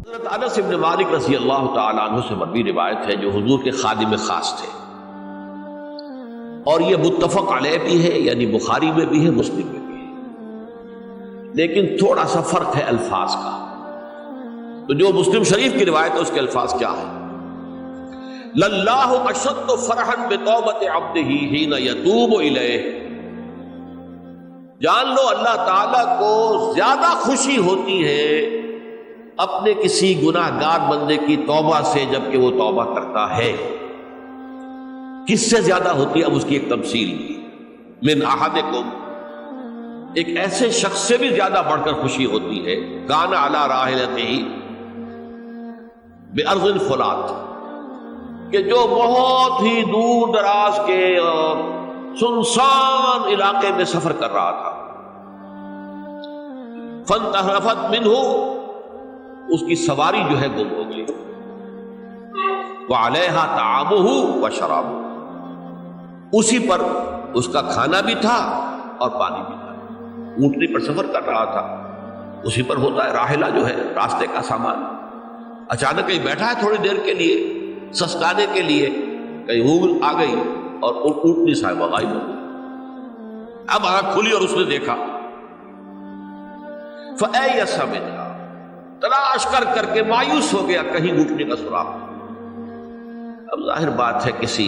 حضرت انس بن مالک رضی اللہ تعالیٰ عنہ سے مروی روایت ہے، جو حضور کے خادم خاص تھے، اور یہ متفق علیہ بھی ہے، یعنی بخاری میں بھی ہے، مسلم میں بھی ہے، لیکن تھوڑا سا فرق ہے الفاظ کا۔ تو جو مسلم شریف کی روایت ہے اس کے الفاظ کیا ہے؟ للہ اشد فرحا بتوبۃ عبدہ حین یتوب الیہ، جان لو اللہ تعالیٰ کو زیادہ خوشی ہوتی ہے اپنے کسی گناہ گار بندے کی توبہ سے جبکہ وہ توبہ کرتا ہے۔ کس سے زیادہ ہوتی ہے؟ اب اس کی ایک تفصیل کی، من احدکم، ایک ایسے شخص سے بھی زیادہ بڑھ کر خوشی ہوتی ہے، کان علی راحلتہ بارض فلات، کہ جو بہت ہی دور دراز کے اور سنسان علاقے میں سفر کر رہا تھا، فانتحرفت منہ، اس کی سواری جو ہے گم ہو گئی، وعلیہا طعامہ وشرابہ، اسی پر اس کا کھانا بھی تھا اور پانی بھی تھا، اونٹنی پر سفر کر رہا تھا، اسی پر ہوتا ہے راحلہ جو ہے راستے کا سامان، اچانک کہیں بیٹھا ہے تھوڑی دیر کے لیے سستانے کے لیے، کہیں اونگ آ گئی اور اونٹنی صاحبہ غائب ہو گئی۔ اب آنکھ کھلی اور اس نے دیکھا، فَأَيَّسَ مِنْهَا، تلاش کر کر کے مایوس ہو گیا، کہیں اونٹنی کا سراغ نہیں۔ اب ظاہر بات ہے کسی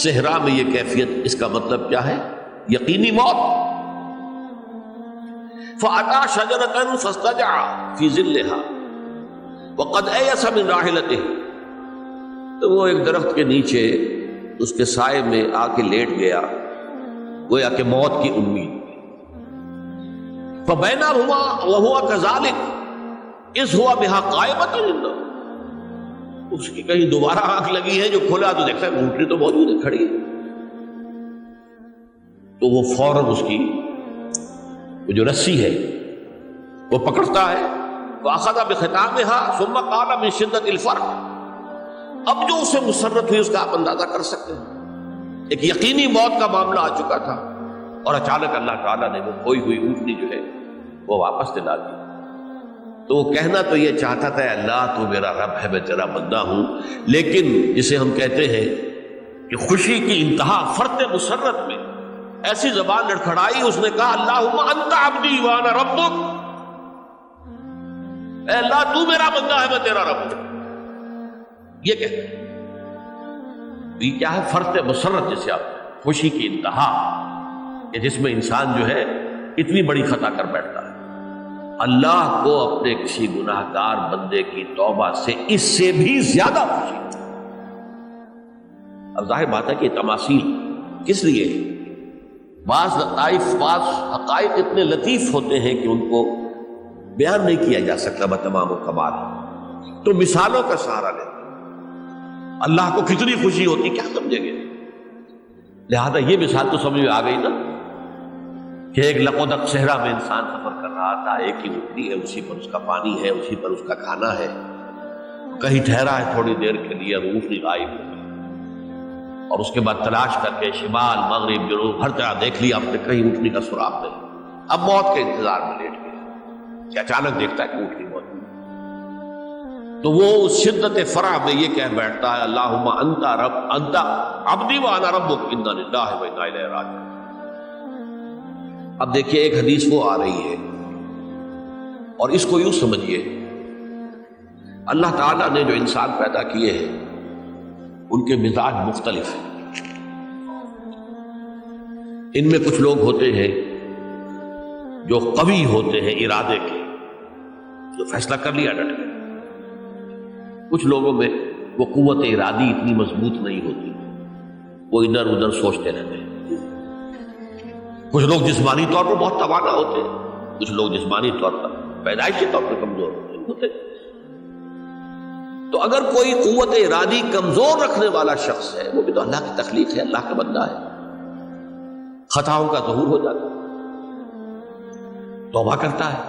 صحرا میں یہ کیفیت، اس کا مطلب کیا ہے؟ یقینی موت۔ فَأَتَىٰ شَجَرَةً فَاسْتَجَعَ فِي ظِلِّهَا وَقَدْ أَيَسَ مِنْ رَاحِلَتِهِ، تو وہ ایک درخت کے نیچے اس کے سائے میں آ کے لیٹ گیا، گویا کہ موت کی امید۔ فَبَيْنَهُمَا وَهُوَ كَذَلِكَ إِذْ هُوَ بِهَا قَائِمَةٌ عِندَهُ، اس کی کہیں دوبارہ آنکھ لگی ہے، جو کھولا تو دیکھتا ہے اونٹنی تو موجود ہے، کھڑی ہے، تو وہ فوراً اس کی وہ جو رسی ہے وہ پکڑتا ہے، وَأَخَذَ بِخِتَامِهَا ثُمَّ قَالَ مِن شِدَّةِ الْفَرْقِ، اب جو اسے مسرت ہوئی اس کا آپ اندازہ کر سکتے ہیں، ایک یقینی موت کا معاملہ آ چکا تھا، اور اچانک اللہ تعالیٰ نے وہ کھوئی ہوئی اونٹنی جو ہے وہ واپس دلا دی۔ تو وہ کہنا تو یہ چاہتا تھا، اللہ تو میرا رب ہے، میں تیرا بندہ ہوں، لیکن جسے ہم کہتے ہیں کہ خوشی کی انتہا فرط مسرت میں ایسی زبان لڑکھڑائی، اس نے کہا اللہم انت عبدی وانا ربک، اے اللہ تو میرا بندہ ہے، میں تیرا رب ہوں۔ یہ کہتے ہیں یہ کیا ہے؟ فرط مسرت، جسے آپ خوشی کی انتہا، کہ جس میں انسان جو ہے اتنی بڑی خطا کر بیٹھتا ہے۔ اللہ کو اپنے کسی گناہ گار بندے کی توبہ سے اس سے بھی زیادہ خوشی۔ اب ظاہر بات ہے کہ تماثیل کس لیے؟ بعض لطائف، بعض حقائق اتنے لطیف ہوتے ہیں کہ ان کو بیان نہیں کیا جا سکتا بتمام و کمال، تو مثالوں کا سہارا لیتے اللہ کو کتنی خوشی ہوتی کیا سمجھیں گے؟ لہذا یہ مثال تو سمجھ میں آ گئی نا، کہ ایک لقودق صحرا میں انسان سفر کر رہا تھا، ایک ہی اونٹنی ہے، اسی پر اس کا پانی ہے، اسی پر اس کا کھانا ہے، کہیں ٹھہرا ہے تھوڑی دیر کے لیے، اور اونٹنی غائب ہو گئی، اور اس کے بعد تلاش کر کے شمال مغرب جنوب ہر طرح دیکھ لیا آپ نے، کہیں اونٹنی کا سراغ نہیں۔ اب موت کے انتظار میں لیٹ گیا کہ اچانک دیکھتا ہے کہ اونٹنی موجود، تو وہ اس شدت فرح میں یہ کہہ بیٹھتا ہے اللہم انت رب انت عبدی وانا ربک انا للہ و انا الیہ راجعون۔ اب دیکھیے ایک حدیث وہ آ رہی ہے، اور اس کو یوں سمجھیے، اللہ تعالیٰ نے جو انسان پیدا کیے ہیں ان کے مزاج مختلف ہیں۔ ان میں کچھ لوگ ہوتے ہیں جو قوی ہوتے ہیں ارادے کے، جو فیصلہ کر لیا ڈٹ گئے۔ کچھ لوگوں میں وہ قوت ارادی اتنی مضبوط نہیں ہوتی، وہ ادھر ادھر سوچتے رہتے ہیں۔ کچھ لوگ جسمانی طور پر بہت توانا ہوتے ہیں، کچھ لوگ جسمانی طور پر پیدائشی طور پر کمزور ہوتے ہیں۔ تو اگر کوئی قوت ارادی کمزور رکھنے والا شخص ہے، وہ بھی تو اللہ کی تخلیق ہے، اللہ کا بندہ ہے، خطاؤں کا ظہور ہو جاتا ہے، توبہ کرتا ہے،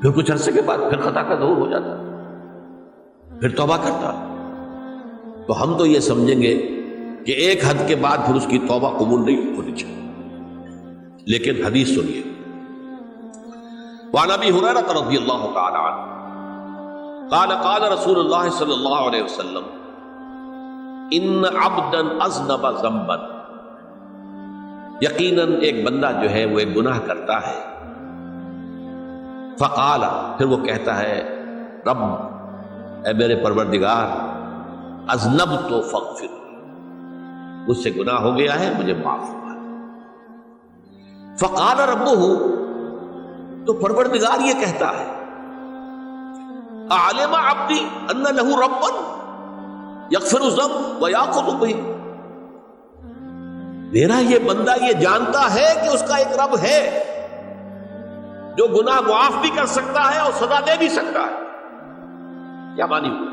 پھر کچھ عرصے کے بعد پھر خطا کا ظہور ہو جاتا ہے، پھر توبہ کرتا ہے، تو ہم تو یہ سمجھیں گے کہ ایک حد کے بعد پھر اس کی توبہ قبول نہیں ہونی چاہیے۔ لیکن حدیث سنیے، وعن ابی ہریرہ رضی اللہ تعالی عنہ قال قال رسول اللہ صلی اللہ علیہ وسلم ان عبدا اذنب ذنبا، یقیناً ایک بندہ جو ہے وہ ایک گناہ کرتا ہے، فقال، پھر وہ کہتا ہے رب، اے میرے پروردگار، اذنبت فاغفر، مجھ سے گناہ ہو گیا ہے، مجھے معاف فرما۔ فقال ربہ، تو پروردگار یہ کہتا ہے اعلم عبدی ان لہ ربا یغفر الذنب ویأخذ بہ، میرا یہ بندہ یہ جانتا ہے کہ اس کا ایک رب ہے جو گناہ معاف بھی کر سکتا ہے اور سزا دے بھی سکتا ہے۔ کیا معنی ہوئی؟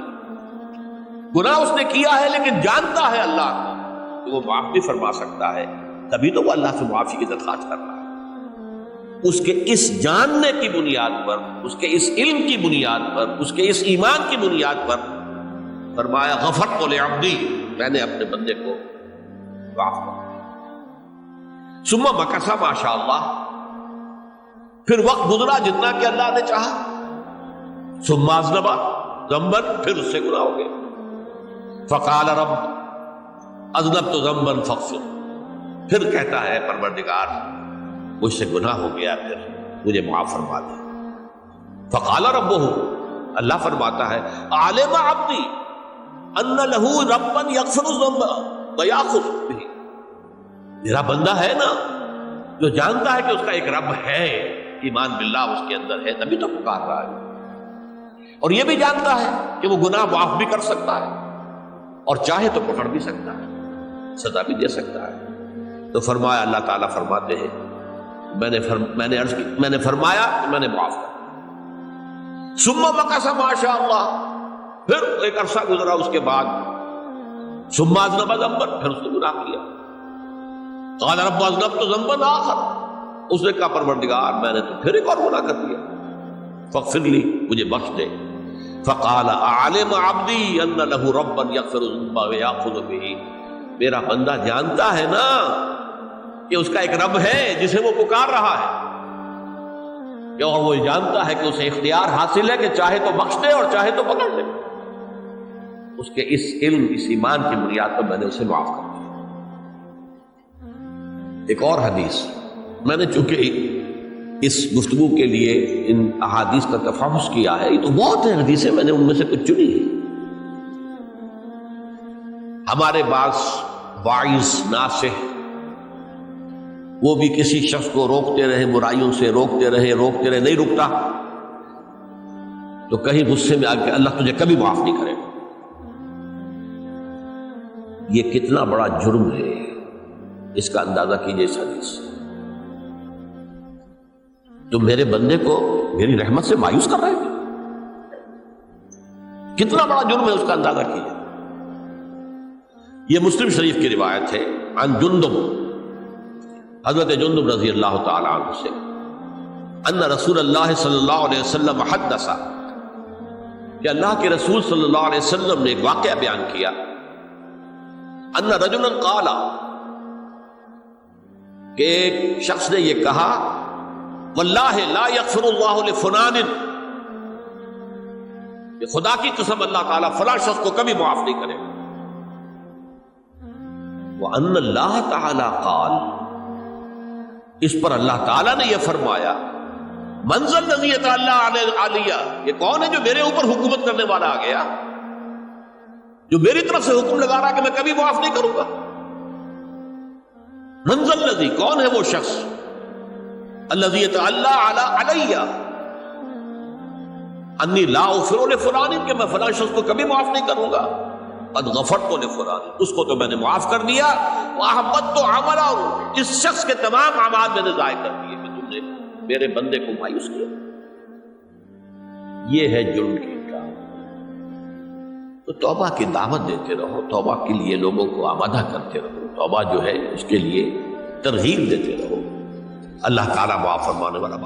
گناہ اس نے کیا ہے لیکن جانتا ہے اللہ کو کہ وہ معاف بھی فرما سکتا ہے، تبھی تو وہ اللہ سے معافی کی درخواست کر رہا ہے۔ اس کے اس جاننے کی بنیاد پر، اس کے اس علم کی بنیاد پر، اس کے اس ایمان کی بنیاد پر فرمایا غفرت لعبدی، میں نے اپنے بندے کو معاف کر دیا۔ ثم مکث ما شاء اللہ، پھر وقت گزرا جتنا کہ اللہ نے چاہا۔ ثم اذنب ذنبا، پھر اس سے گناہ ہو گیا۔ فقال رب اذنبت ذنبا فاغفر، پھر کہتا ہے پروردگار مجھ سے گناہ ہو گیا، پھر مجھے معاف فرما دے۔ فقال ربہ، اللہ فرماتا ہے عالم عبدی ان لہ ربا یغفر الذنب ویأخذ بہ، میرا بندہ ہے نا جو جانتا ہے کہ اس کا ایک رب ہے، ایمان باللہ اس کے اندر ہے، تبھی تو پکار رہا ہے، اور یہ بھی جانتا ہے کہ وہ گناہ معاف بھی کر سکتا ہے اور چاہے تو پکڑ بھی سکتا ہے، سزا بھی دے سکتا ہے۔ تو فرمایا، اللہ تعالیٰ فرماتے ہیں میں نے فرمایا کہ میں نے معاف کر۔ ثم مکث ما شاء اللہ، پھر ایک عرصہ گزرا اس کے بعد۔ ثم اذنب ذنبا، پھر اس نے گناہ کیا۔ قال رب اذنبت ذنبا آخر، اس نے کہا پروردگار میں نے تو پھر ایک اور گناہ کر دیا، فاغفر لی، مجھے بخش دے۔ فقال اعلم عبدی ان لہ ربا یغفر الذنب ویأخذ بہ، میرا بندہ جانتا ہے نا کہ اس کا ایک رب ہے جسے وہ پکار رہا ہے، اور وہ جانتا ہے کہ اسے اختیار حاصل ہے کہ چاہے تو بخش دے اور چاہے تو پکڑ لے۔ اس کے اس علم، اس ایمان کی بنیاد پر میں نے اسے معاف کر دیا۔ ایک اور حدیث، میں نے چونکہ اس گفتگو کے لیے ان احادیث کا تفحص کیا ہے، یہ تو بہت ہیں حدیثیں، میں نے ان میں سے کچھ چنی ہے۔ ہمارے بعض واعظ ناصح وہ بھی کسی شخص کو روکتے رہے، برائیوں سے روکتے رہے، نہیں رکتا، تو کہیں غصے میں آ کے اللہ تجھے کبھی معاف نہیں کرے گا۔ یہ کتنا بڑا جرم ہے، اس کا اندازہ کیجئے اس حدیث سے۔ تو میرے بندے کو میری رحمت سے مایوس کر رہے تھے، کتنا بڑا جرم ہے، اس کا اندازہ کیجئے۔ یہ مسلم شریف کی روایت ہے، عن جندب، حضرت جندب رضی اللہ تعالی عنہ سے، ان رسول اللہ صلی اللہ علیہ وسلم حدث، کہ اللہ کے رسول صلی اللہ علیہ وسلم نے ایک واقعہ بیان کیا، ان رجلا قال، کہ ایک شخص نے یہ کہا، واللہ لا یغفر اللہ لفلان، کہ خدا کی قسم اللہ تعالیٰ فلاں شخص کو کبھی معاف نہیں کرے گا۔ وان اللہ تعالی قال، اس پر اللہ تعالیٰ نے یہ فرمایا، من ذا الذی یتعالی علیہ، یہ کون ہے جو میرے اوپر حکومت کرنے والا آ گیا، جو میری طرف سے حکم لگا رہا کہ میں کبھی معاف نہیں کروں گا۔ من ذا الذی، کون ہے وہ شخص، الذی یتعالی علیہ انی لا اغفر لفلان، کہ میں فلاں شخص کو کبھی معاف نہیں کروں گا، قد غفرت لفلان، اس کو تو میں نے معاف کر دیا، واحبطت عملہ، اس شخص کے تمام اعمال میں نے ضائع کر دیے کہ تم نے میرے بندے کو مایوس کیا۔ یہ ہے جرم کی انکار۔ تو توبہ کی دعوت دیتے رہو، توبہ کے لیے لوگوں کو آمادہ کرتے رہو، توبہ جو ہے اس کے لیے ترغیب دیتے رہو، اللہ تعالیٰ معاف فرمانے والا۔